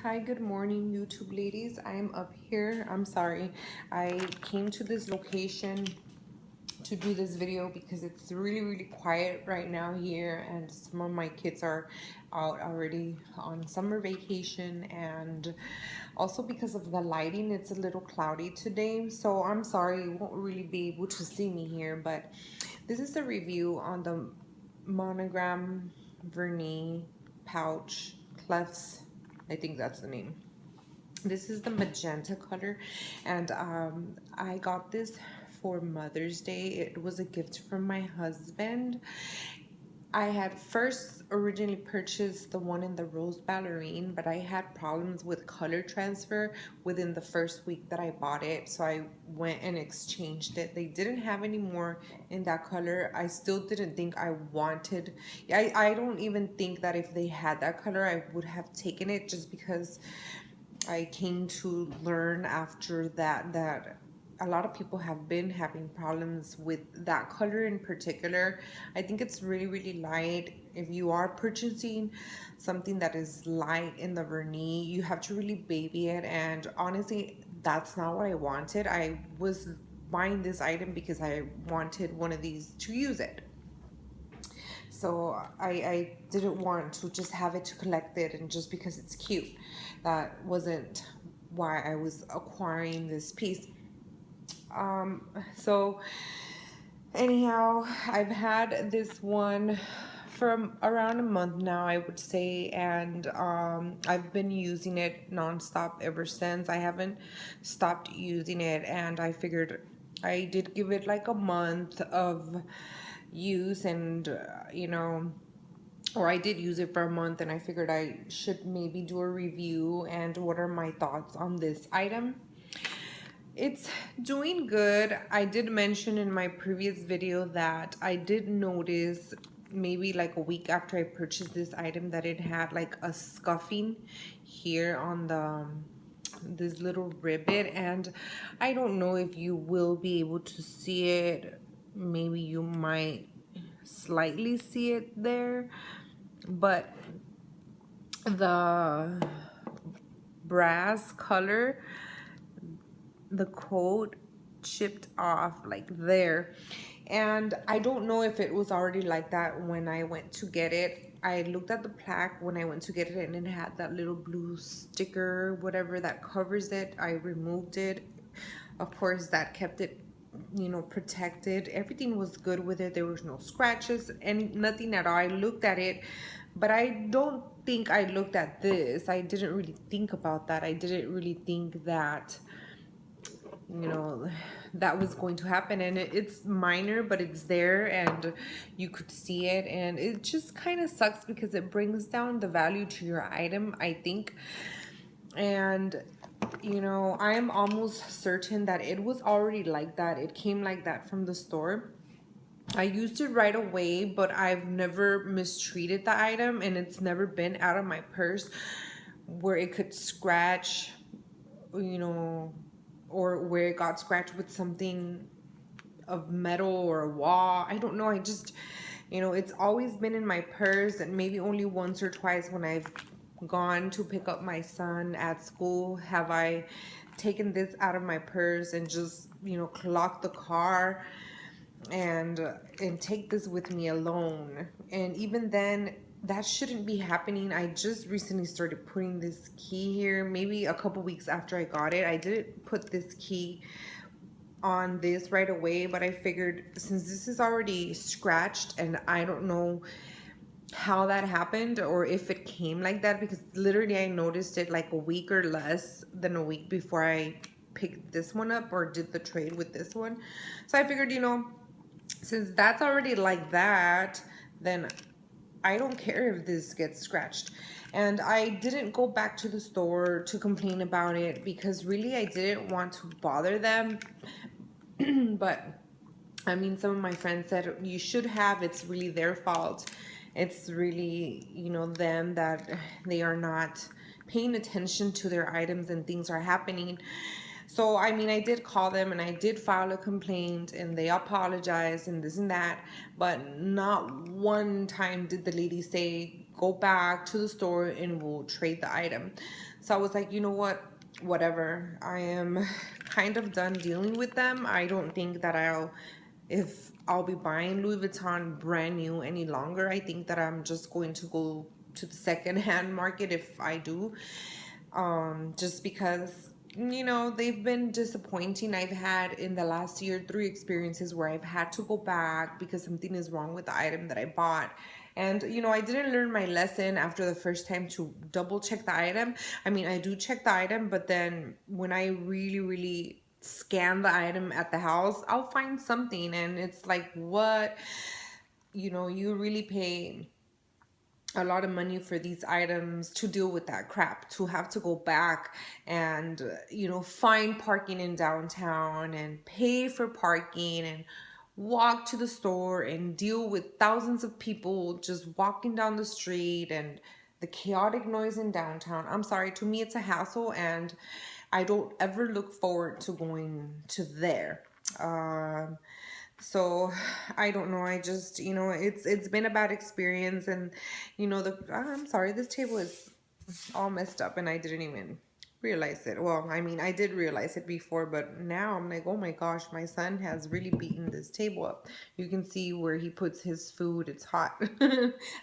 Hi, good morning, YouTube ladies. I'm up here. I'm sorry. I came to this location to do this video because it's really quiet right now here, and some of my kids are out already on summer vacation, and also because of the lighting, it's a little cloudy today. So I'm sorry, you won't really be able to see me here, but this is a review on the monogram vernis pouch clefs. I think that's the name. This is the magenta color, and I got this for Mother's Day. It was a gift from my husband. I had first originally purchased the one in the rose ballerine, but I had problems with color transfer within the first week that I bought it, so I went and exchanged it. They didn't have any more in that color. I still didn't think I wanted. I don't even think that if they had that color I would have taken it, just because I came to learn after that a lot of people have been having problems with that color in particular. I think it's really light. If you are purchasing something that is light in the vernis, you have to really baby it, and honestly, that's not what I wanted. I was buying this item because I wanted one of these to use it. So I didn't want to just have it to collect it and just because it's cute. That wasn't why I was acquiring this piece. So anyhow, I've had this one for around a month now, I would say, and I've been using it nonstop ever since. I haven't stopped using it, and I figured I did give it like a month of use, and or I did use it for a month, and I figured I should maybe do a review and what are my thoughts on this item. It's doing good. I did mention in my previous video that I did notice maybe like a week after I purchased this item that it had like a scuffing here on the this little ribbon, and I don't know if you will be able to see it. Maybe you might slightly see it there, but the brass color, the coat chipped off like there, and I don't know if it was already like that when I went to get it. I looked at the plaque when I went to get it, and it had that little blue sticker, whatever, that covers it. I removed it. Of course, that kept it, protected. Everything was good with it. There was no scratches and nothing at all. I looked at it, but I don't think I looked at this. I didn't really think about that. I didn't really think that that was going to happen, and it's minor, but it's there and you could see it, and it just kind of sucks because it brings down the value to your item, I think. And I am almost certain that it was already like that. It came like that from the store. I used it right away, but I've never mistreated the item, and it's never been out of my purse where it could scratch, or where it got scratched with something of metal or a wall. I don't know. I just, it's always been in my purse, and maybe only once or twice when I've gone to pick up my son at school have I taken this out of my purse and just, clock the car and take this with me alone. And even then, that shouldn't be happening. I just recently started putting this key here, maybe a couple weeks after I got it. I didn't put this key on this right away, but I figured since this is already scratched, and I don't know how that happened or if it came like that, because literally I noticed it like a week or less than a week before I picked this one up or did the trade with this one. So I figured, since that's already like that, then I don't care if this gets scratched. And I didn't go back to the store to complain about it because really I didn't want to bother them. But I mean, some of my friends said you should have. It's really their fault. It's really, them, that they are not paying attention to their items and things are happening. So, I mean, I did call them and I did file a complaint, and they apologized and this and that. But not one time did the lady say, go back to the store and we'll trade the item. So I was like, you know what, whatever, I am kind of done dealing with them. I don't think that if I'll be buying Louis Vuitton brand new any longer. I think that I'm just going to go to the secondhand market if I do, just because, you know, they've been disappointing. I've had in the last year 3 experiences where I've had to go back because something is wrong with the item that I bought. And, you know, I didn't learn my lesson after the first time to double check the item. I mean, I do check the item, but then when I really scan the item at the house, I'll find something. And it's like, what? You know, you really pay a lot of money for these items to deal with that crap, to have to go back and, you know, find parking in downtown and pay for parking and walk to the store and deal with thousands of people just walking down the street and the chaotic noise in downtown. I'm sorry, to me it's a hassle, and I don't ever look forward to going to there. So I don't know, I just, you know, it's been a bad experience. And, you know, I'm sorry, this table is all messed up and I didn't even realize it. Well, I mean, I did realize it before, but now I'm like, oh my gosh, my son has really beaten this table up. You can see where he puts his food, it's hot.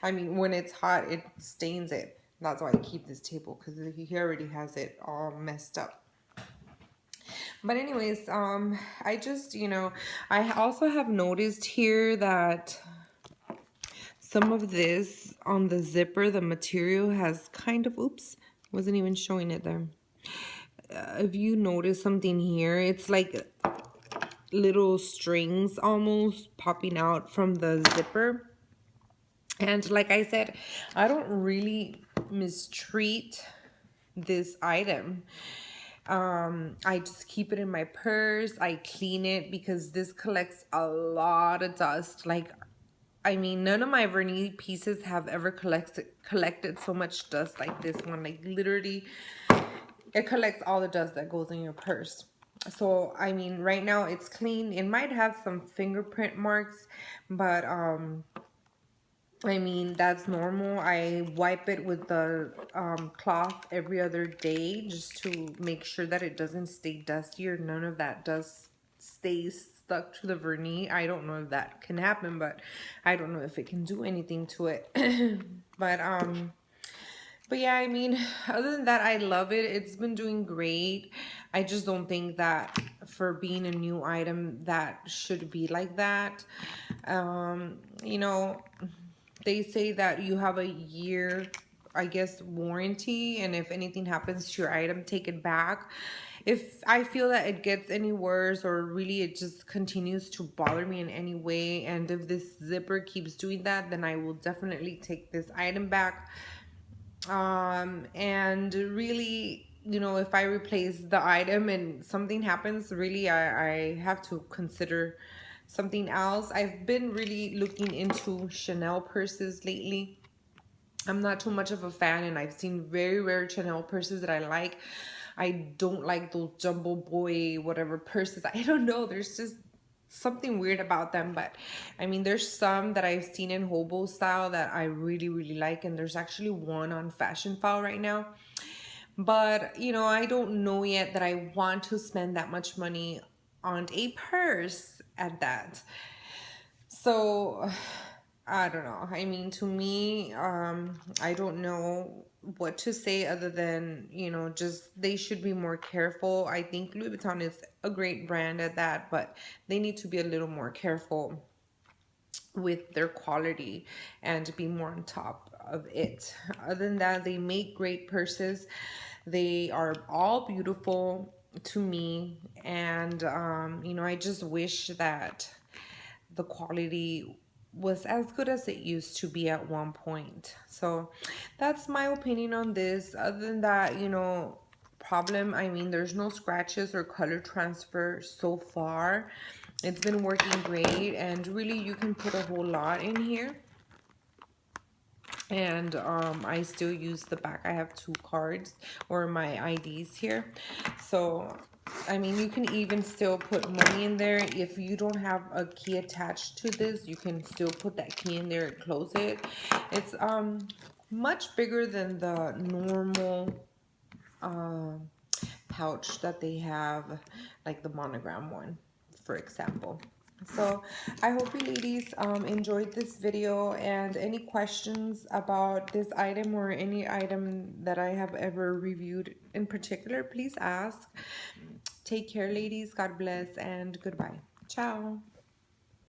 I mean, when it's hot, it stains it. That's why I keep this table, because he already has it all messed up. But anyways, I just, you know, I also have noticed here that some of this on the zipper, the material has kind of, oops, wasn't even showing it there. If you notice something here, it's like little strings almost popping out from the zipper. And like I said, I don't really mistreat this item. I just keep it in my purse. I clean it because this collects a lot of dust. Like, I mean, none of my vernis pieces have ever collected so much dust like this one. Like, literally, it collects all the dust that goes in your purse. So, I mean, right now it's clean. It might have some fingerprint marks, but I mean, that's normal. I wipe it with the cloth every other day just to make sure that it doesn't stay dusty or none of that dust stays stuck to the vernis. I don't know if that can happen, but I don't know if it can do anything to it. But yeah, I mean, other than that, I love it. It's been doing great. I just don't think that for being a new item that should be like that. You know, they say that you have a year, I guess, warranty, and if anything happens to your item, take it back. If I feel that it gets any worse or really it just continues to bother me in any way, and if this zipper keeps doing that, then I will definitely take this item back. And really, you know, if I replace the item and something happens, really I have to consider something else. I've been really looking into Chanel purses lately. I'm not too much of a fan, and I've seen very rare Chanel purses that I like. I don't like those jumbo boy whatever purses. I don't know, there's just something weird about them. But I mean, there's some that I've seen in hobo style that I really like, and there's actually one on Fashion File right now. But you know, I don't know yet that I want to spend that much money on a purse at that. So I don't know. I mean, to me, I don't know what to say other than, you know, just they should be more careful. I think Louis Vuitton is a great brand at that, but they need to be a little more careful with their quality and be more on top of it. Other than that, they make great purses. They are all beautiful to me, and you know, I just wish that the quality was as good as it used to be at one point. So that's my opinion on this. Other than that, you know, problem, I mean, there's no scratches or color transfer so far. It's been working great, and really you can put a whole lot in here. And I still use the back. I have 2 cards or my IDs here. So I mean, you can even still put money in there. If you don't have a key attached to this, you can still put that key in there and close it. It's much bigger than the normal pouch that they have, like the monogram one, for example. So I hope you ladies enjoyed this video, and any questions about this item or any item that I have ever reviewed in particular, please ask. Take care, ladies. God bless, and goodbye. Ciao.